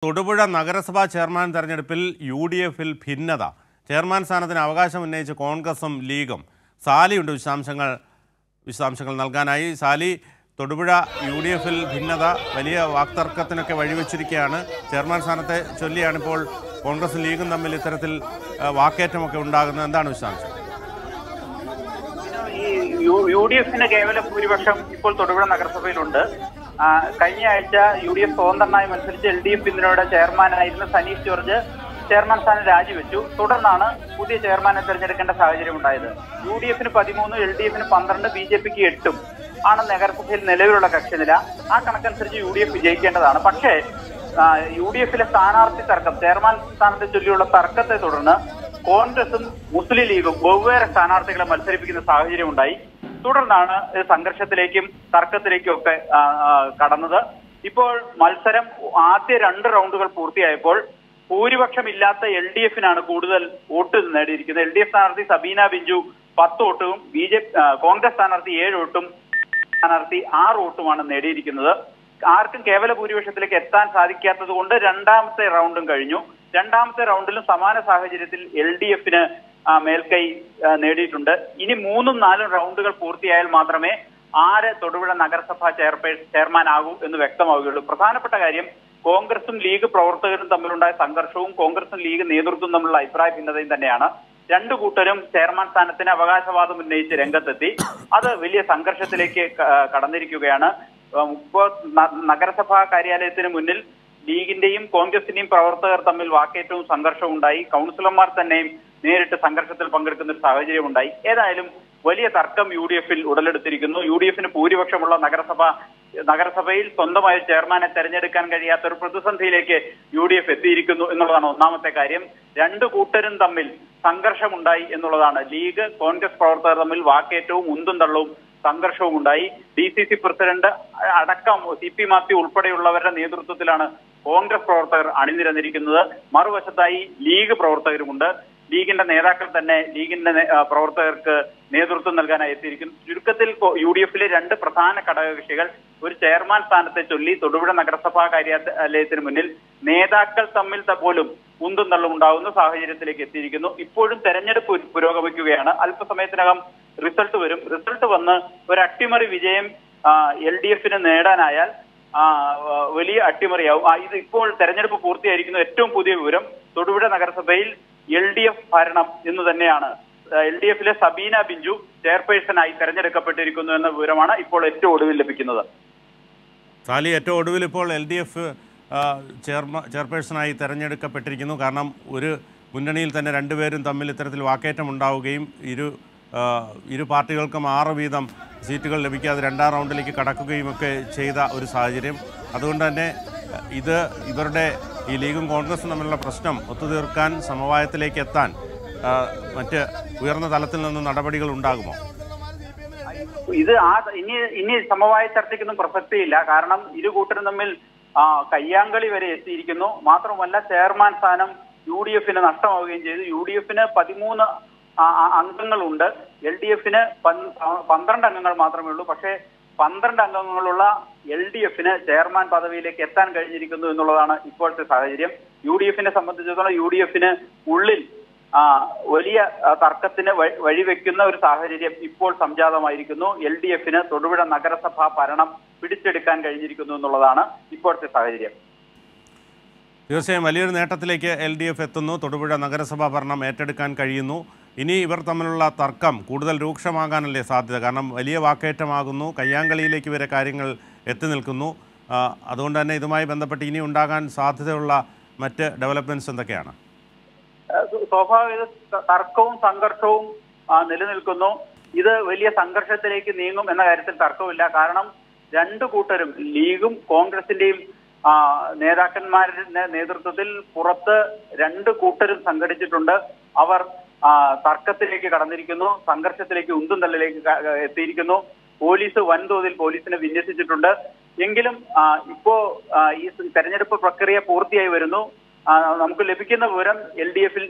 തൊടുപുഴ നഗരസഭാ ചെയർമാൻ തെരഞ്ഞെടുപ്പിൽ യു.ഡി.എഫിൽ ഭിന്നത. ചെയർമാൻ സ്ഥാനത്തിന് അവകാശം ഉന്നയിച്ച് കോൺഗ്രസും ലീഗും. സാലിയുണ്ട് വിശദാംശങ്ങൾ നൽകാനായി. സാലി, തൊടുപുഴ യു.ഡി.എഫിൽ ഭിന്നത വലിയ വാക്തർക്കത്തിനൊക്കെ വഴിവെച്ചിരിക്കുകയാണ്. ചെയർമാൻ സ്ഥാനത്തെ ചൊല്ലിയാണിപ്പോൾ കോൺഗ്രസും ലീഗും തമ്മിൽ ഇത്തരത്തിൽ വാക്കേറ്റമൊക്കെ ഉണ്ടാകുന്നത്. എന്താണ് വിശദാംശം? യു.ഡി.എഫിന് കേവല ഭൂരിപക്ഷം ഇപ്പോൾ തൊടുപുഴ നഗരസഭയിലുണ്ട്. കഴിഞ്ഞ ആഴ്ച യു.ഡി.എഫ് സ്വതന്ത്രമായി മത്സരിച്ച് എൽ.ഡി.എഫ് പിന്തുണയുടെ ചെയർമാനായിരുന്ന സനീഷ് ജോർജ് ചെയർമാൻ സ്ഥാനം രാജിവെച്ചു. തുടർന്നാണ് പുതിയ ചെയർമാനെ തെരഞ്ഞെടുക്കേണ്ട സാഹചര്യം ഉണ്ടായത്. യു.ഡി.എഫിന് 13, എൽ.ഡി.എഫിന് 12, ബി.ജെ.പിക്ക് 8 ആണ് നഗരസഭയിൽ നിലവിലുള്ള കക്ഷിനില. ആ കണക്കനുസരിച്ച് യു.ഡി.എഫ് വിജയിക്കേണ്ടതാണ്. പക്ഷേ യു.ഡി.എഫിലെ സ്ഥാനാർത്ഥി തർക്കം, ചെയർമാൻ സ്ഥാനത്തെ ചൊല്ലിയുള്ള തർക്കത്തെ തുടർന്ന് കോൺഗ്രസും മുസ്ലിം ലീഗും വെവ്വേറെ സ്ഥാനാർത്ഥികളെ മത്സരിപ്പിക്കുന്ന സാഹചര്യം ഉണ്ടായി. തുടർന്നാണ് സംഘർഷത്തിലേക്കും തർക്കത്തിലേക്കും ഒക്കെ കടന്നത്. ഇപ്പോൾ മത്സരം ആദ്യ 2 റൗണ്ടുകൾ പൂർത്തിയായപ്പോൾ ഭൂരിപക്ഷമില്ലാത്ത എൽ.ഡി.എഫിനാണ് കൂടുതൽ വോട്ട് നേടിയിരിക്കുന്നത്. എൽ.ഡി.എഫ് സ്ഥാനാർത്ഥി സബീന ബിഞ്ചു 10 വോട്ടും കോൺഗ്രസ് സ്ഥാനാർത്ഥി 7 വോട്ടും സ്ഥാനാർത്ഥി 6 വോട്ടുമാണ് നേടിയിരിക്കുന്നത്. ആർക്കും കേവല ഭൂരിപക്ഷത്തിലേക്ക് എത്താൻ സാധിക്കാത്തത് കൊണ്ട് രണ്ടാമത്തെ റൗണ്ടും കഴിഞ്ഞു. രണ്ടാമത്തെ റൗണ്ടിലും സമാന സാഹചര്യത്തിൽ എൽ.ഡി.എഫിന് മേൽക്കൈ നേടിയിട്ടുണ്ട്. ഇനി 3ഉം 4ഉം റൗണ്ടുകൾ പൂർത്തിയായാൽ മാത്രമേ ആര് തൊടുപുഴ നഗരസഭാ ചെയർമാൻ ആകൂ എന്ന് വ്യക്തമാവുകയുള്ളൂ. പ്രധാനപ്പെട്ട കാര്യം കോൺഗ്രസും ലീഗ് പ്രവർത്തകരും തമ്മിലുണ്ടായ സംഘർഷവും കോൺഗ്രസും ലീഗ് നേതൃത്വം തമ്മിലുള്ള അഭിപ്രായ ഭിന്നതയും തന്നെയാണ്. 2 കൂട്ടരും ചെയർമാൻ സ്ഥാനത്തിന് അവകാശവാദം ഉന്നയിച്ച് രംഗത്തെത്തി. അത് വലിയ സംഘർഷത്തിലേക്ക് കടന്നിരിക്കുകയാണ്. ഇപ്പോൾ നഗരസഭാ കാര്യാലയത്തിന് മുന്നിൽ ലീഗിന്റെയും കോൺഗ്രസിന്റെയും പ്രവർത്തകർ തമ്മിൽ വാക്കേറ്റവും സംഘർഷവും ഉണ്ടായി. കൗൺസിലർമാർ തന്നെയും നേരിട്ട് സംഘർഷത്തിൽ പങ്കെടുക്കുന്ന ഒരു സാഹചര്യം ഉണ്ടായി. ഏതായാലും വലിയ തർക്കം യു.ഡി.എഫിൽ ഉടലെടുത്തിരിക്കുന്നു. യു.ഡി.എഫിന് ഭൂരിപക്ഷമുള്ള നഗരസഭയിൽ സ്വന്തമായ ചെയർമാനെ തെരഞ്ഞെടുക്കാൻ കഴിയാത്ത ഒരു പ്രതിസന്ധിയിലേക്ക് യു.ഡി.എഫ് എത്തിയിരിക്കുന്നു എന്നുള്ളതാണ് ഒന്നാമത്തെ കാര്യം. 2 കൂട്ടരും തമ്മിൽ സംഘർഷമുണ്ടായി എന്നുള്ളതാണ്. ലീഗ് കോൺഗ്രസ് പ്രവർത്തകർ തമ്മിൽ വാക്കേറ്റവും ഉന്തും തള്ളവും സംഘർഷവും ഉണ്ടായി. DCC പ്രസിഡന്റ് അടക്കം CP മാത്യു ഉൾപ്പെടെയുള്ളവരുടെ നേതൃത്വത്തിലാണ് കോൺഗ്രസ് പ്രവർത്തകർ അണിനിരന്നിരിക്കുന്നത്. മറുവശത്തായി ലീഗ് പ്രവർത്തകരുമുണ്ട്. ലീഗിന്റെ നേതാക്കൾ തന്നെ ലീഗിന്റെ പ്രവർത്തകർക്ക് നേതൃത്വം നൽകാനായി എത്തിയിരിക്കുന്നു. ചുരുക്കത്തിൽ യു.ഡി.എഫിലെ 2 പ്രധാന ഘടകകക്ഷികൾ ഒരു ചെയർമാൻ സ്ഥാനത്തെ ചൊല്ലി തൊടുപുഴ നഗരസഭാ കാര്യാലയത്തിന് മുന്നിൽ നേതാക്കൾ തമ്മിൽ പോലും ഉന്തും തള്ളും ഉണ്ടാകുന്ന സാഹചര്യത്തിലേക്ക് എത്തിയിരിക്കുന്നു. ഇപ്പോഴും തെരഞ്ഞെടുപ്പ് പുരോഗമിക്കുകയാണ്. അല്പസമയത്തിനകം റിസൾട്ട് വരും. റിസൾട്ട് വന്ന് ഒരു അട്ടിമറി വിജയം എൽ.ഡി.എഫിന് നേടാനായാൽ വലിയ അട്ടിമറിയാവും. ഇത് ഇപ്പോൾ തെരഞ്ഞെടുപ്പ് പൂർത്തിയായിരിക്കുന്ന ഏറ്റവും പുതിയ വിവരം തൊടുപുഴ നഗരസഭയിൽ എൽ.ഡി.എഫ് ഭരണം എന്ന് തന്നെയാണ്. എൽ.ഡി.എഫിലെ സബീന ബിഞ്ചു ചെയർപേഴ്സണായി തെരഞ്ഞെടുക്കപ്പെട്ടിരിക്കുന്നു എന്ന വിവരമാണ് ഇപ്പോൾ ഏറ്റവും ഒടുവിൽ ലഭിക്കുന്നത്. സാലി, ഏറ്റവും ഒടുവിൽ ഇപ്പോൾ എൽ.ഡി.എഫ് ചെയർപേഴ്സണായി തെരഞ്ഞെടുക്കപ്പെട്ടിരിക്കുന്നു. കാരണം ഒരു മുന്നണിയിൽ തന്നെ 2 പേരും തമ്മിൽ ഇത്തരത്തിൽ വാക്കേറ്റം ഉണ്ടാവുകയും ഇരു പാർട്ടികൾക്കും 6 വീതം സീറ്റുകൾ ലഭിക്കാതെ 2ാം റൗണ്ടിലേക്ക് കടക്കുകയും ഒക്കെ ചെയ്ത ഒരു സാഹചര്യം. അതുകൊണ്ട് തന്നെ ഇവരുടെ ഈ ലീഗും കോൺഗ്രസും തമ്മിലുള്ള പ്രശ്നം ഒത്തുതീർക്കാൻ സമവായത്തിലേക്ക് എത്താൻ മറ്റ് ഉയർന്ന തലത്തിൽ നിന്ന് നടപടികൾ ഉണ്ടാകുമോ? ഇത് ഇനി സമവായ ചർച്ചയ്ക്കൊന്നും പ്രസക്തിയില്ല. കാരണം ഇരു കൂട്ടരും തമ്മിൽ കയ്യാങ്കളി വരെ എത്തിയിരിക്കുന്നു. മാത്രമല്ല ചെയർമാൻ സ്ഥാനം യു.ഡി.എഫിന് നഷ്ടമാവുകയും ചെയ്തു. യു.ഡി.എഫിന് 13 അംഗങ്ങളുണ്ട്. എൽ.ഡി.എഫിന് 12 അംഗങ്ങൾ മാത്രമേ ഉള്ളൂ. പക്ഷേ 12 അംഗങ്ങളുള്ള എൽ.ഡി.എഫിന് ചെയർമാൻ പദവിയിലേക്ക് എത്താൻ കഴിഞ്ഞിരിക്കുന്നു എന്നുള്ളതാണ് ഇപ്പോഴത്തെ സാഹചര്യം. യു.ഡി.എഫിനെ സംബന്ധിച്ചിടത്തോളം യു.ഡി.എഫിന് ഉള്ളിൽ വലിയ തർക്കത്തിന് വഴിവെക്കുന്ന ഒരു സാഹചര്യം ഇപ്പോൾ സംജാതമായിരിക്കുന്നു. എൽ.ഡി.എഫിന് തൊടുപുഴ നഗരസഭാ ഭരണം പിടിച്ചെടുക്കാൻ കഴിഞ്ഞിരിക്കുന്നു എന്നുള്ളതാണ് ഇപ്പോഴത്തെ സാഹചര്യം. തീർച്ചയായും വലിയൊരു നേട്ടത്തിലേക്ക് എൽ.ഡി.എഫ് എത്തുന്നു. തൊടുപുഴ നഗരസഭാ ഭരണം ഏറ്റെടുക്കാൻ കഴിയുന്നു. ഇനി ഇവർ തമ്മിലുള്ള തർക്കം കൂടുതൽ രൂക്ഷമാകാനല്ലേ സാധ്യത? കാരണം വലിയ വാക്കേറ്റമാകുന്നു, കയ്യാങ്കളിയിലേക്ക് വരെ കാര്യങ്ങൾ എത്തി നിൽക്കുന്നു. അതുകൊണ്ട് തന്നെ ഇതുമായി ബന്ധപ്പെട്ട് ഇനി ഉണ്ടാകാൻ സാധ്യതയുള്ള മറ്റ് ഡെവലപ്മെൻറ്റ്സ് എന്തൊക്കെയാണ്? സ്വാഭാവിക തർക്കവും സംഘർഷവും നിലനിൽക്കുന്നു. ഇത് വലിയ സംഘർഷത്തിലേക്ക് നീങ്ങും എന്ന കാര്യത്തിൽ തർക്കമില്ല. കാരണം 2 കൂട്ടരും ലീഗും കോൺഗ്രസിന്റെയും നേതാക്കന്മാരുടെ നേതൃത്വത്തിൽ പുറത്ത് 2 കൂട്ടരും സംഘടിച്ചിട്ടുണ്ട്. അവർ തർക്കത്തിലേക്ക് കടന്നിരിക്കുന്നു. സംഘർഷത്തിലേക്ക് ഉന്തും തള്ളിലേക്ക് എത്തിയിരിക്കുന്നു. പോലീസ് വൻതോതിൽ പോലീസിനെ വിന്യസിച്ചിട്ടുണ്ട്. എങ്കിലും ഇപ്പോ ഈ തെരഞ്ഞെടുപ്പ് പ്രക്രിയ പൂർത്തിയായി വരുന്നു. നമുക്ക് ലഭിക്കുന്ന വിവരം എൽ.ഡി.എഫ്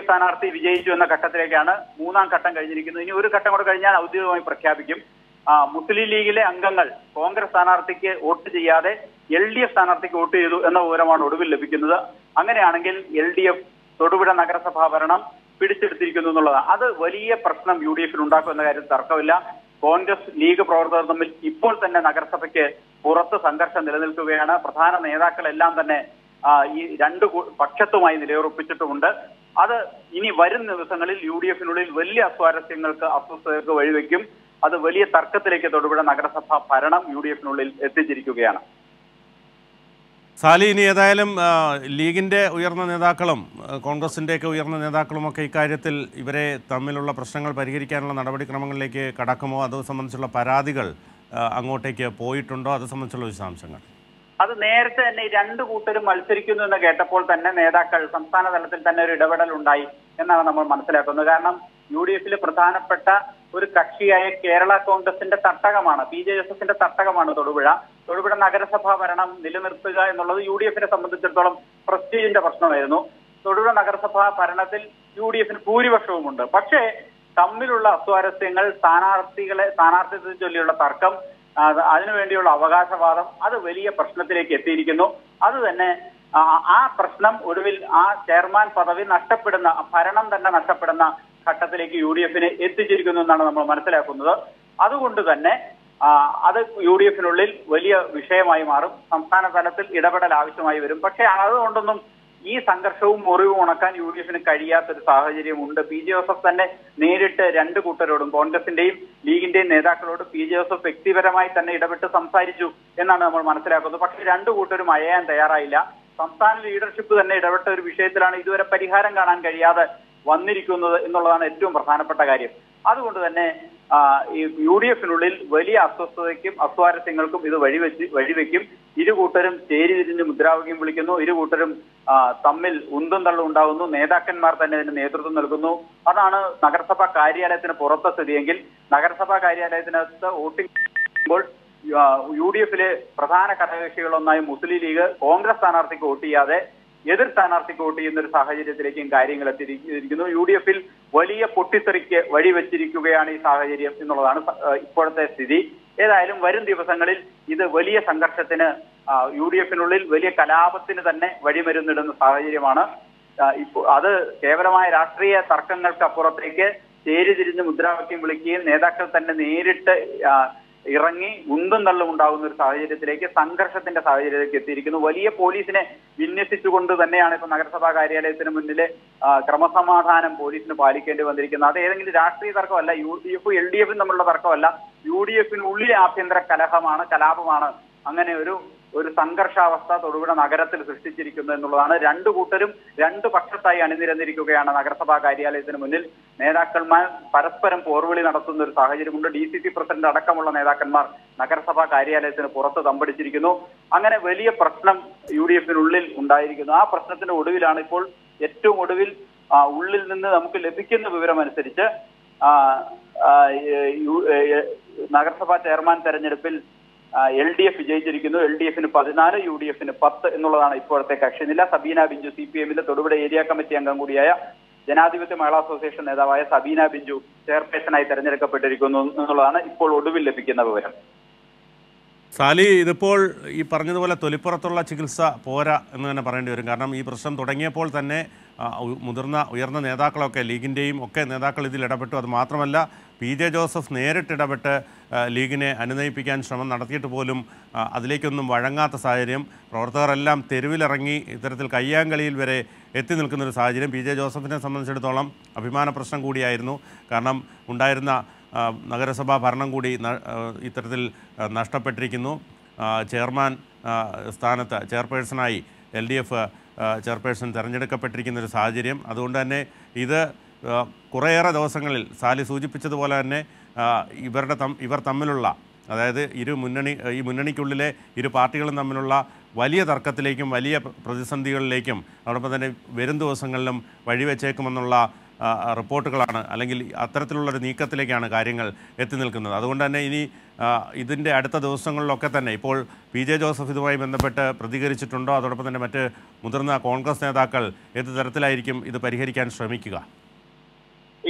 സ്ഥാനാർത്ഥി വിജയിച്ചു എന്ന ഘട്ടത്തിലേക്കാണ്. 3ാം ഘട്ടം കഴിഞ്ഞിരിക്കുന്നു. ഇനി ഒരു ഘട്ടം കൂടെ കഴിഞ്ഞാൽ ഔദ്യോഗികമായി പ്രഖ്യാപിക്കും. മുസ്ലിം ലീഗിലെ അംഗങ്ങൾ കോൺഗ്രസ് സ്ഥാനാർത്ഥിക്ക് വോട്ട് ചെയ്യാതെ LDF സ്ഥാനാർത്ഥിക്ക് വോട്ട് ചെയ്തു എന്ന വിവരമാണ് ഒടുവിൽ ലഭിക്കുന്നത്. അങ്ങനെയാണെങ്കിൽ LDF തൊടുപുഴ നഗരസഭാ ഭരണം പിടിച്ചെടുത്തിരിക്കുന്നു എന്നുള്ളതാണ്. അത് വലിയ പ്രശ്നം UDF ഉണ്ടാക്കും എന്ന കാര്യത്തിൽ തർക്കമില്ല. കോൺഗ്രസ് ലീഗ് പ്രവർത്തകർ തമ്മിൽ ഇപ്പോൾ തന്നെ നഗരസഭയ്ക്ക് പുറത്ത് സംഘർഷം നിലനിൽക്കുകയാണ്. പ്രധാന നേതാക്കളെല്ലാം തന്നെ ഈ രണ്ട് പക്ഷത്തുമായി നിലയുറപ്പിച്ചിട്ടുമുണ്ട്. അത് ഇനി വരും ദിവസങ്ങളിൽ UDF-നുള്ളിൽ വലിയ അസ്വസ്ഥതകൾക്ക് വഴിവെക്കും. അത് വലിയ തർക്കത്തിലേക്ക് തൊടുപുഴ നഗരസഭ ഭരണം UDF-നുള്ളിൽ എത്തിച്ചിരിക്കുകയാണ്. സാലി, ഇനി ഏതായാലും ലീഗിൻ്റെ ഉയർന്ന നേതാക്കളും കോൺഗ്രസിൻ്റെയൊക്കെ ഉയർന്ന നേതാക്കളുമൊക്കെ ഇക്കാര്യത്തിൽ ഇവരെ തമ്മിലുള്ള പ്രശ്നങ്ങൾ പരിഹരിക്കാനുള്ള നടപടിക്രമങ്ങളിലേക്ക് കടക്കുമോ? അത് സംബന്ധിച്ചുള്ള പരാതികൾ അങ്ങോട്ടേക്ക് പോയിട്ടുണ്ടോ? അത് സംബന്ധിച്ചുള്ള വിശദാംശങ്ങൾ. അത് നേരത്തെ തന്നെ ഈ രണ്ടു കൂട്ടരും മത്സരിക്കുന്നു എന്ന് കേട്ടപ്പോൾ തന്നെ നേതാക്കൾ സംസ്ഥാന തലത്തിൽ തന്നെ ഒരു ഇടപെടൽ ഉണ്ടായി എന്നാണ് നമ്മൾ മനസ്സിലാക്കുന്നത്. കാരണം UDF-ലെ പ്രധാനപ്പെട്ട ഒരു കക്ഷിയായ കേരള കോൺഗ്രസിന്റെ തട്ടകമാണ്, PJ ജോസഫിന്റെ തട്ടകമാണ് തൊടുപുഴ നഗരസഭാ ഭരണം നിലനിർത്തുക എന്നുള്ളത് UDF-നെ സംബന്ധിച്ചിടത്തോളം പ്രസ്റ്റീജിന്റെ പ്രശ്നമായിരുന്നു. തൊടുപുഴ നഗരസഭാ ഭരണത്തിൽ UDF-ന് ഭൂരിപക്ഷവുമുണ്ട്. പക്ഷേ തമ്മിലുള്ള അസ്വാരസ്യങ്ങൾ, സ്ഥാനാർത്ഥിത്വത്തെ ചൊല്ലിയുള്ള തർക്കം, അതിനുവേണ്ടിയുള്ള അവകാശവാദം, അത് വലിയ പ്രശ്നത്തിലേക്ക് എത്തിയിരിക്കുന്നു. അത് തന്നെ ആ പ്രശ്നം ഒടുവിൽ ആ ചെയർമാൻ പദവി നഷ്ടപ്പെടുന്ന, ഭരണം തന്നെ നഷ്ടപ്പെടുന്ന ഘട്ടത്തിലേക്ക് UDF-നെ എത്തിച്ചിരിക്കുന്നു എന്നാണ് നമ്മൾ മനസ്സിലാക്കുന്നത്. അതുകൊണ്ട് തന്നെ അത് UDF-നുള്ളിൽ വലിയ വിഷയമായി മാറും. സംസ്ഥാന തലത്തിൽ ഇടപെടൽ ആവശ്യമായി വരും. പക്ഷേ അതുകൊണ്ടൊന്നും ഈ സംഘർഷവും മുറിവും ഉണക്കാൻ UDF-ന് കഴിയാത്തൊരു സാഹചര്യമുണ്ട്. PJ ജോസഫ് തന്നെ നേരിട്ട് രണ്ട് കൂട്ടരോടും, കോൺഗ്രസിന്റെയും ലീഗിന്റെയും നേതാക്കളോട് PJ ജോസഫ് വ്യക്തിപരമായി തന്നെ ഇടപെട്ട് സംസാരിച്ചു എന്നാണ് നമ്മൾ മനസ്സിലാക്കുന്നത്. പക്ഷേ രണ്ടു കൂട്ടരും അയയാൻ തയ്യാറായില്ല. സംസ്ഥാന ലീഡർഷിപ്പ് തന്നെ ഇടപെട്ട ഒരു വിഷയത്തിലാണ് ഇതുവരെ പരിഹാരം കാണാൻ കഴിയാതെ വന്നിരിക്കുന്നത് എന്നുള്ളതാണ് ഏറ്റവും പ്രധാനപ്പെട്ട കാര്യം. അതുകൊണ്ട് തന്നെ ഈ UDF-നുള്ളിൽ വലിയ അസ്വസ്ഥതയ്ക്കും അസ്വാരസ്യങ്ങൾക്കും ഇത് വഴിവെക്കും. ഇരുകൂട്ടരും ചേരിതിരിഞ്ഞ് മുദ്രാവാക്യം വിളിക്കുന്നു. ഇരുകൂട്ടരും തമ്മിൽ ഉന്തും തള്ളും ഉണ്ടാകുന്നു. നേതാക്കന്മാർ തന്നെ ഇതിന് നേതൃത്വം നൽകുന്നു. അതാണ് നഗരസഭാ കാര്യാലയത്തിന് പുറത്തെ സ്ഥിതിയെങ്കിൽ, നഗരസഭാ കാര്യാലയത്തിനകത്ത് വോട്ടിംഗ് ചെയ്യുമ്പോൾ UDF-ലെ പ്രധാന ഘടകകക്ഷികളൊന്നായി മുസ്ലിം ലീഗ് കോൺഗ്രസ് സ്ഥാനാർത്ഥിക്ക് വോട്ട് ചെയ്യാതെ എതിർ സ്ഥാനാർത്ഥിക്ക് വോട്ട് ചെയ്യുന്ന ഒരു സാഹചര്യത്തിലേക്കും കാര്യങ്ങൾ എത്തിയിരിക്കുന്നു. UDF-ൽ വലിയ പൊട്ടിത്തെറിക്ക് വഴിവെച്ചിരിക്കുകയാണ് ഈ സാഹചര്യം എന്നുള്ളതാണ് ഇപ്പോഴത്തെ സ്ഥിതി. ഏതായാലും വരും ദിവസങ്ങളിൽ ഇത് വലിയ സംഘർഷത്തിന്, UDF-നുള്ളിൽ വലിയ കലാപത്തിന് തന്നെ വഴിമരുന്നിടുന്ന സാഹചര്യമാണ്. ഇപ്പോൾ അത് കേവലമായ രാഷ്ട്രീയ തർക്കങ്ങൾക്ക് അപ്പുറത്തേക്ക് ചേരിതിരിഞ്ഞ് മുദ്രാവാക്യം വിളിക്കുകയും നേതാക്കൾ തന്നെ നേരിട്ട് ഇറങ്ങി ഉന്തും തള്ളും ഉണ്ടാകുന്ന ഒരു സാഹചര്യത്തിലേക്ക്, സംഘർഷത്തിന്റെ സാഹചര്യത്തിലേക്ക് എത്തിയിരിക്കുന്നു. വലിയ പോലീസിനെ വിന്യസിച്ചുകൊണ്ട് തന്നെയാണ് ഇപ്പൊ നഗരസഭാ കാര്യാലയത്തിന് മുന്നിലെ ക്രമസമാധാനം പോലീസിന് പാലിക്കേണ്ടി വന്നിരിക്കുന്നത്. അത് ഏതെങ്കിലും രാഷ്ട്രീയ തർക്കമല്ല, UDF LDF തമ്മിലുള്ള തർക്കമല്ല, UDF-നുള്ളിലെ ആഭ്യന്തര കലാപമാണ് അങ്ങനെ ഒരു സംഘർഷാവസ്ഥ തൊടുപുഴ നഗരത്തിൽ സൃഷ്ടിച്ചിരിക്കുന്നു എന്നുള്ളതാണ്. രണ്ടു കൂട്ടരും രണ്ടു പക്ഷത്തായി അണിനിരന്നിരിക്കുകയാണ് നഗരസഭാ കാര്യാലയത്തിന് മുന്നിൽ. നേതാക്കന്മാർ പരസ്പരം പോർവിളി നടത്തുന്ന ഒരു സാഹചര്യമുണ്ട്. DCC പ്രസിഡന്റ് അടക്കമുള്ള നേതാക്കന്മാർ നഗരസഭാ കാര്യാലയത്തിന് പുറത്ത് തമ്പടിച്ചിരിക്കുന്നു. അങ്ങനെ വലിയ പ്രശ്നം UDF-നുള്ളിൽ ഉണ്ടായിരിക്കുന്നു. ആ പ്രശ്നത്തിന്റെ ഒടുവിലാണ് ഇപ്പോൾ ഏറ്റവും ഒടുവിൽ ഉള്ളിൽ നിന്ന് നമുക്ക് ലഭിക്കുന്ന വിവരം അനുസരിച്ച് നഗരസഭാ ചെയർമാൻ തെരഞ്ഞെടുപ്പിൽ LDF വിജയിച്ചിരിക്കുന്നു. LDF-ന് 14, UDF-ന് 10 എന്നുള്ളതാണ് ഇപ്പോഴത്തെ കക്ഷിനില. സബീന ബിഞ്ചു CPM-ലെ തൊടുപുഴ ഏരിയ കമ്മിറ്റി അംഗം കൂടിയായ ജനാധിപത്യ മഹിളാ അസോസിയേഷൻ നേതാവായ സബീന ബിഞ്ചു ചെയർപേഴ്സണായി തെരഞ്ഞെടുക്കപ്പെട്ടിരിക്കുന്നു എന്നുള്ളതാണ് ഇപ്പോൾ ഒടുവിൽ ലഭിക്കുന്ന വിവരം. സാലി, ഇതിപ്പോൾ ഈ പറഞ്ഞതുപോലെ തൊലിപ്പുറത്തുള്ള ചികിത്സ പോരാ എന്ന് തന്നെ പറയേണ്ടി വരും. കാരണം ഈ പ്രശ്നം തുടങ്ങിയപ്പോൾ തന്നെ ഉയർന്ന നേതാക്കളൊക്കെ, ലീഗിൻ്റെയും ഒക്കെ നേതാക്കൾ ഇതിൽ ഇടപെട്ടു. അത് മാത്രമല്ല PJ ജോസഫ് നേരിട്ടിടപെട്ട് ലീഗിനെ അനുനയിപ്പിക്കാൻ ശ്രമം നടത്തിയിട്ട് പോലും അതിലേക്കൊന്നും വഴങ്ങാത്ത സാഹചര്യം. പ്രവർത്തകരെല്ലാം തെരുവിലിറങ്ങി ഇത്തരത്തിൽ കയ്യാങ്കളിയിൽ വരെ എത്തി നിൽക്കുന്നൊരു സാഹചര്യം PJ ജോസഫിനെ സംബന്ധിച്ചിടത്തോളം അഭിമാന പ്രശ്നം കൂടിയായിരുന്നു. കാരണം ഉണ്ടായിരുന്ന നഗരസഭാ ഭരണം കൂടി ഇത്തരത്തിൽ നഷ്ടപ്പെട്ടിരിക്കുന്നു. ചെയർമാൻ സ്ഥാനത്ത് ചെയർപേഴ്സണായി LDF ചെയർപേഴ്സൺ തിരഞ്ഞെടുക്കപ്പെട്ടിരിക്കുന്നൊരു സാഹചര്യം. അതുകൊണ്ട് തന്നെ ഇത് കുറേയേറെ ദിവസങ്ങളിൽ സാലി സൂചിപ്പിച്ചതുപോലെ തന്നെ ഇവർ തമ്മിലുള്ള, അതായത് ഈ മുന്നണിക്കുള്ളിലെ ഇരു പാർട്ടികളും തമ്മിലുള്ള വലിയ തർക്കത്തിലേക്കും വലിയ പ്രതിസന്ധികളിലേക്കും അതോടൊപ്പം തന്നെ വരും ദിവസങ്ങളിലും വഴിവെച്ചേക്കുമെന്നുള്ള റിപ്പോർട്ടുകളാണ്, അല്ലെങ്കിൽ അത്തരത്തിലുള്ളൊരു നീക്കത്തിലേക്കാണ് കാര്യങ്ങൾ എത്തി നിൽക്കുന്നത്. അതുകൊണ്ട് തന്നെ ഇനി ഇതിൻ്റെ അടുത്ത ദിവസങ്ങളിലൊക്കെ തന്നെ ഇപ്പോൾ PJ ജോസഫ് ഇതുമായി ബന്ധപ്പെട്ട് പ്രതികരിച്ചിട്ടുണ്ടോ? അതോടൊപ്പം തന്നെ മറ്റ് മുതിർന്ന കോൺഗ്രസ് നേതാക്കൾ ഏത് തരത്തിലായിരിക്കും ഇത് പരിഹരിക്കാൻ ശ്രമിക്കുക?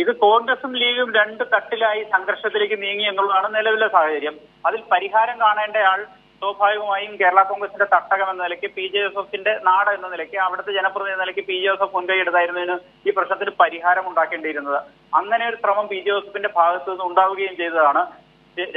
ഇത് കോൺഗ്രസും ലീഗും രണ്ട് തട്ടിലായി സംഘർഷത്തിലേക്ക് നീങ്ങി എന്നുള്ളതാണ് നിലവിലെ സാഹചര്യം. അതിൽ പരിഹാരം കാണേണ്ടയാൾ സ്വാഭാവികമായും കേരള കോൺഗ്രസിന്റെ തട്ടകം എന്ന നിലയ്ക്ക് പി ജെ ജോസഫിന്റെ നാട് എന്ന നിലയ്ക്ക് അവിടുത്തെ ജനപ്രതിനിധി എന്ന നിലയ്ക്ക് പി ജെ ജോസഫ് മുൻകൈയെടുത്തായിരുന്നതിന് ഈ പ്രശ്നത്തിന് പരിഹാരം ഉണ്ടാക്കേണ്ടിയിരുന്നത്. അങ്ങനെ ഒരു ശ്രമം പി ജെ ജോസഫിന്റെ ഭാഗത്തു നിന്ന് ഉണ്ടാവുകയും ചെയ്തതാണ്.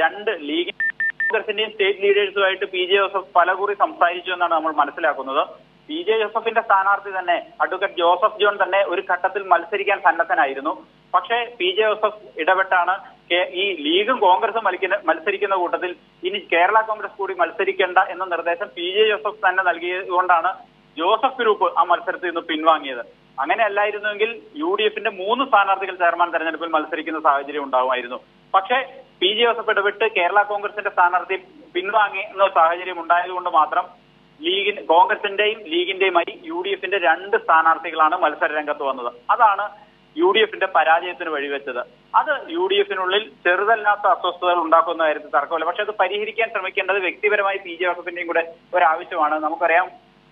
രണ്ട് ലീഗ് കോൺഗ്രസിന്റെയും സ്റ്റേറ്റ് ലീഡേഴ്സുമായിട്ട് പി ജെ ജോസഫ് പലകുറി സംസാരിച്ചു എന്നാണ് നമ്മൾ മനസ്സിലാക്കുന്നത്. പി ജെ ജോസഫിന്റെ സ്ഥാനാർത്ഥി തന്നെ അഡ്വക്കേറ്റ് ജോസഫ് ജോൺ തന്നെ ഒരു ഘട്ടത്തിൽ മത്സരിക്കാൻ സന്നദ്ധനായിരുന്നു. പക്ഷേ പി ജെ ജോസഫ് ഇടപെട്ടാണ് ഈ ലീഗും കോൺഗ്രസും മത്സരിക്കുന്ന കൂട്ടത്തിൽ ഇനി കേരള കോൺഗ്രസ് കൂടി മത്സരിക്കേണ്ട എന്ന നിർദ്ദേശം പി ജെ ജോസഫ് തന്നെ നൽകിയതുകൊണ്ടാണ് ജോസഫ് ഗ്രൂപ്പ് ആ മത്സരത്തിൽ നിന്ന് പിൻവാങ്ങിയത്. അങ്ങനെ അല്ലായിരുന്നുവെങ്കിൽ യു ഡി എഫിന്റെ 3 സ്ഥാനാർത്ഥികൾ ചെയർമാൻ തെരഞ്ഞെടുപ്പിൽ മത്സരിക്കുന്ന സാഹചര്യം ഉണ്ടാവുമായിരുന്നു. പക്ഷേ പി ജെ ജോസഫ് ഇടപെട്ട് കേരള കോൺഗ്രസിന്റെ സ്ഥാനാർത്ഥി പിൻവാങ്ങുന്ന സാഹചര്യം ഉണ്ടായതുകൊണ്ട് മാത്രം കോൺഗ്രസിന്റെയും ലീഗിന്റെയുമായി യു ഡി എഫിന്റെ 2 സ്ഥാനാർത്ഥികളാണ് മത്സര രംഗത്ത് വന്നത്. അതാണ് യു ഡി എഫിന്റെ പരാജയത്തിന് വഴിവെച്ചത്. അത് യു ഡി എഫിനുള്ളിൽ ചെറുതല്ലാത്ത അസ്വസ്ഥതകൾ ഉണ്ടാക്കുന്ന കാര്യത്തിൽ തർക്കമില്ല. പക്ഷെ അത് പരിഹരിക്കാൻ ശ്രമിക്കേണ്ടത് വ്യക്തിപരമായി പി ജെ ജോസഫിന്റെയും കൂടെ ഒരാവശ്യമാണ്. നമുക്കറിയാം,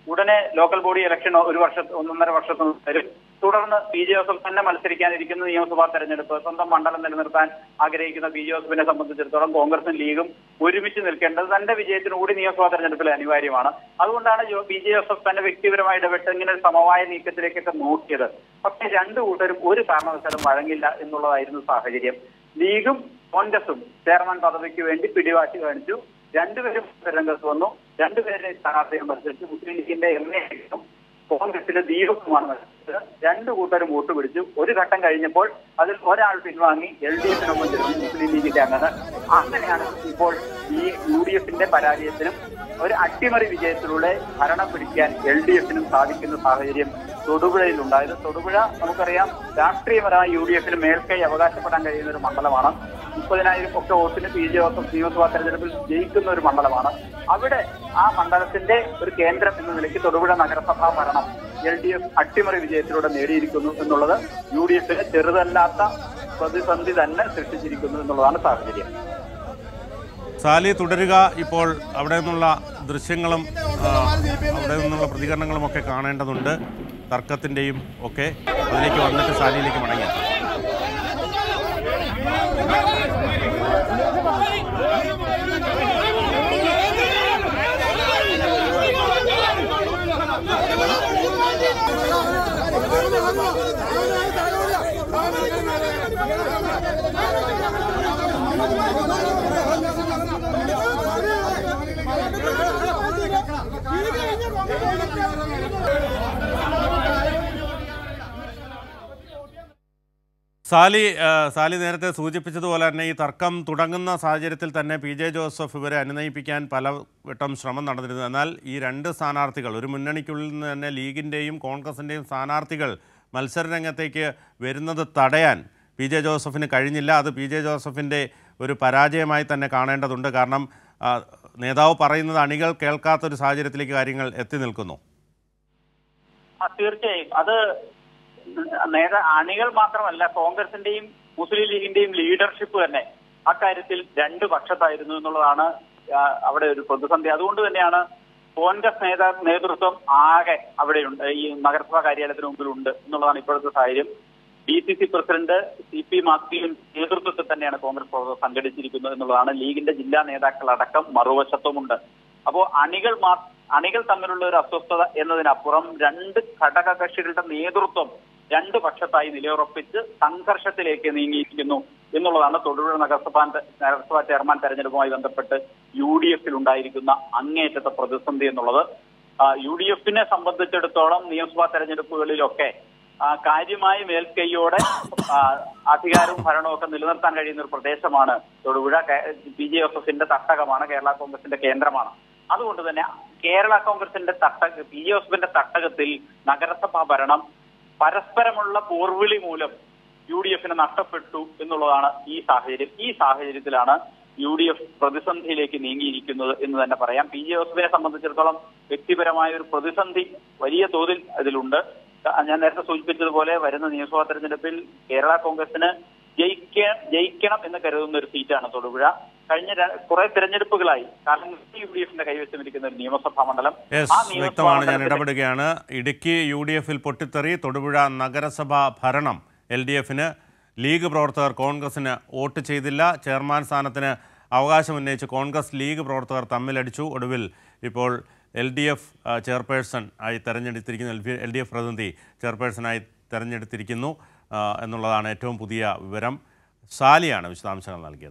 ഉടനെ ലോക്കൽ ബോഡി ഇലക്ഷൻ 1.5 വർഷത്തിന് വരും. തുടർന്ന് പി ജെ ജോസഫ് തന്നെ മത്സരിക്കാനിരിക്കുന്ന നിയമസഭാ തെരഞ്ഞെടുപ്പ്. സ്വന്തം മണ്ഡലം നിലനിർത്താൻ ആഗ്രഹിക്കുന്ന പി ജെ ജോസഫിനെ സംബന്ധിച്ചിടത്തോളം കോൺഗ്രസും ലീഗും ഒരുമിച്ച് നിൽക്കേണ്ടത് തന്റെ വിജയത്തിന് കൂടി നിയമസഭാ തെരഞ്ഞെടുപ്പിൽ അനിവാര്യമാണ്. അതുകൊണ്ടാണ് പി ജെ ജോസഫ് തന്നെ വ്യക്തിപരമായി ഇടപെട്ട് ഇങ്ങനെ സമവായ നീക്കത്തിലേക്കൊക്കെ നോക്കിയത്. പക്ഷേ 2 കൂട്ടരും ഒരു കാരണവശാലും വഴങ്ങില്ല എന്നുള്ളതായിരുന്നു സാഹചര്യം. ലീഗും കോൺഗ്രസും ചെയർമാൻ പദവിക്ക് വേണ്ടി പിടിവാശി കാണിച്ചു. 2 പേരും രംഗത്ത് വന്നു. 2 പേരുടെ സ്ഥാനാർത്ഥികൾ മത്സരിച്ചു. മുസ്ലിം ലീഗിന്റെ എം.എ.യും കോൺഗ്രസിലെ ദീപകുമാണ് മത്സരിച്ചത്. 2 കൂട്ടരും വോട്ട് പിടിച്ചു. ഒരു ഘട്ടം കഴിഞ്ഞപ്പോൾ അതിൽ ഒരാൾ പിൻവാങ്ങി LDF-നൊപ്പം ചേർന്നു മുസ്ലിം ലീഗിന്റെ അംഗങ്ങൾ. അങ്ങനെയാണ് ഇപ്പോൾ ഈ യു ഡി എഫിന്റെ പരാജയത്തിനും ഒരു അട്ടിമറി വിജയത്തിലൂടെ ഭരണം പിടിക്കാൻ LDF-നും സാധിക്കുന്ന സാഹചര്യം തൊടുപുഴയിൽ ഉണ്ടായത്. തൊടുപുഴ നമുക്കറിയാം, രാഷ്ട്രീയപരമായി യു ഡി എഫിന് മേൽക്കൈ അവകാശപ്പെടാൻ കഴിയുന്ന ഒരു മണ്ഡലമാണ്. 30,000 ഒക്കെ വോട്ടിന് പി ജെ ജോസഫ് നിയമസഭാ തെരഞ്ഞെടുപ്പിൽ ജയിക്കുന്ന ഒരു മണ്ഡലമാണ്. അവിടെ ആ മണ്ഡലത്തിന്റെ ഒരു കേന്ദ്രം എന്ന നിലയ്ക്ക് തൊടുപുഴ നഗരസഭാ ഭരണം LDF അട്ടിമറി വിജയത്തിലൂടെ നേടിയിരിക്കുന്നു എന്നുള്ളത് യു ഡി എഫിന് ചെറുതല്ലാത്ത പ്രതിസന്ധി തന്നെ സൃഷ്ടിച്ചിരിക്കുന്നു എന്നുള്ളതാണ് സാഹചര്യം. സാലി, തുടരുക. ഇപ്പോൾ അവിടെ നിന്നുള്ള ദൃശ്യങ്ങളും അവിടെ നിന്നുള്ള പ്രതികരണങ്ങളും ഒക്കെ കാണേണ്ടതുണ്ട്. തർക്കത്തിൻ്റെയും ഒക്കെ അതിലേക്ക് വന്നിട്ട് സാലിയിലേക്ക് മടങ്ങി. സാലി നേരത്തെ സൂചിപ്പിച്ചതുപോലെ തന്നെ ഈ തർക്കം തുടങ്ങുന്ന സാഹചര്യത്തിൽ തന്നെ പി ജെ ജോസഫ് ഇവരെ അനുനയിപ്പിക്കാൻ പലവട്ടം ശ്രമം നടന്നിരുന്നു. എന്നാൽ ഈ 2 സ്ഥാനാർത്ഥികൾ, ഒരു മുന്നണിക്കുള്ളിൽ നിന്ന് തന്നെ ലീഗിൻ്റെയും കോൺഗ്രസിൻ്റെയും സ്ഥാനാർത്ഥികൾ മത്സരരംഗത്തേക്ക് വരുന്നത് തടയാൻ പി ജെ ജോസഫിന് കഴിഞ്ഞില്ല. അത് പി ജെ ജോസഫിൻ്റെ ഒരു പരാജയമായി തന്നെ കാണേണ്ടതുണ്ട്. കാരണം നേതാവ് പറയുന്നത് അണികൾ കേൾക്കാത്തൊരു സാഹചര്യത്തിലേക്ക് കാര്യങ്ങൾ എത്തി നിൽക്കുന്നു. തീർച്ചയായും അത് അണികൾ മാത്രമല്ല, കോൺഗ്രസിന്റെയും മുസ്ലിം ലീഗിന്റെയും ലീഡർഷിപ്പ് തന്നെ അക്കാര്യത്തിൽ 2 പക്ഷത്തായിരുന്നു എന്നുള്ളതാണ് അവിടെ ഒരു പ്രതിസന്ധി. അതുകൊണ്ട് തന്നെയാണ് കോൺഗ്രസ് നേതൃത്വം ആകെ അവിടെയുണ്ട്, ഈ നഗരസഭാ കാര്യാലയത്തിന് മുമ്പിലുണ്ട് എന്നുള്ളതാണ് ഇപ്പോഴത്തെ സാഹചര്യം. DCC പ്രസിഡന്റ് CP മാത്യുവിൻ നേതൃത്വത്തിൽ തന്നെയാണ് കോൺഗ്രസ് പ്രവർത്തകർ സംഘടിച്ചിരിക്കുന്നത് എന്നുള്ളതാണ്. ലീഗിന്റെ ജില്ലാ നേതാക്കളടക്കം മറുവശത്തുമുണ്ട്. അപ്പോൾ അണികൾ തമ്മിലുള്ള ഒരു അസ്വസ്ഥത എന്നതിനപ്പുറം 2 ഘടക കക്ഷികളുടെ നേതൃത്വം 2 പക്ഷത്തായി നിലയുറപ്പിച്ച് സംഘർഷത്തിലേക്ക് നീങ്ങിയിരിക്കുന്നു എന്നുള്ളതാണ് തൊടുപുഴ നഗരസഭാ ചെയർമാൻ തെരഞ്ഞെടുപ്പുമായി ബന്ധപ്പെട്ട് UDF-ൽ ഉണ്ടായിരിക്കുന്ന അങ്ങേയറ്റത്തെ പ്രതിസന്ധി എന്നുള്ളത്. UDF-നെ സംബന്ധിച്ചിടത്തോളം നിയമസഭാ തെരഞ്ഞെടുപ്പുകളിലൊക്കെ കാര്യമായ മേൽക്കൈയോടെ അധികാരവും ഭരണവും ഒക്കെ നിലനിർത്താൻ കഴിയുന്ന ഒരു പ്രദേശമാണ് തൊടുപുഴ. പി ജെ ജോസഫിന്റെ തട്ടകമാണ്, കേരള കോൺഗ്രസിന്റെ കേന്ദ്രമാണ്. അതുകൊണ്ട് തന്നെ കേരള കോൺഗ്രസിന്റെ പി ജെ ജോസഫിന്റെ തട്ടകത്തിൽ നഗരസഭാ ഭരണം പരസ്പരമുള്ള പോർവിളി മൂലം UDF-ന് നഷ്ടപ്പെട്ടു എന്നുള്ളതാണ് ഈ സാഹചര്യം. ഈ സാഹചര്യത്തിലാണ് UDF പ്രതിസന്ധിയിലേക്ക് നീങ്ങിയിരിക്കുന്നത് എന്ന് തന്നെ പറയാം. പി ജെ ജോസഫിനെ സംബന്ധിച്ചിടത്തോളം വ്യക്തിപരമായ ഒരു പ്രതിസന്ധി വലിയ തോതിൽ അതിലുണ്ട്. ഞാൻ നേരത്തെ സൂചിപ്പിച്ചതുപോലെ വരുന്ന നിയമസഭാ തെരഞ്ഞെടുപ്പിൽ കേരള കോൺഗ്രസിന് ജയിക്കണം എന്ന് കരുതുന്ന ഒരു സീറ്റാണ് തൊടുപുഴ. കഴിഞ്ഞ കുറെ തെരഞ്ഞെടുപ്പുകളായി കാരണം UDF-ന്റെ കൈവശമിരിക്കുന്ന ഒരു നിയമസഭാ മണ്ഡലം. വ്യക്തമാണ്, ഞാൻ ഇടപെടുകയാണ്. ഇടുക്കി UDF-ൽ പൊട്ടിത്തെറി, തൊടുപുഴ നഗരസഭാ ഭരണം LDF-ന്. ലീഗ് പ്രവർത്തകർ കോൺഗ്രസിന് വോട്ട് ചെയ്തില്ല. ചെയർമാൻ സ്ഥാനത്തിന് അവകാശമുന്നയിച്ച് കോൺഗ്രസ് ലീഗ് പ്രവർത്തകർ തമ്മിലടിച്ചു. ഒടുവിൽ ഇപ്പോൾ LDF ചെയർപേഴ്സൺ ആയി തെരഞ്ഞെടുത്തിരിക്കുന്നു. LDF പ്രതിനിധി ചെയർപേഴ്സണായി തെരഞ്ഞെടുത്തിരിക്കുന്നു എന്നുള്ളതാണ് ഏറ്റവും പുതിയ വിവരം. സാലിയാണ് വിശദാംശങ്ങൾ നൽകിയത്.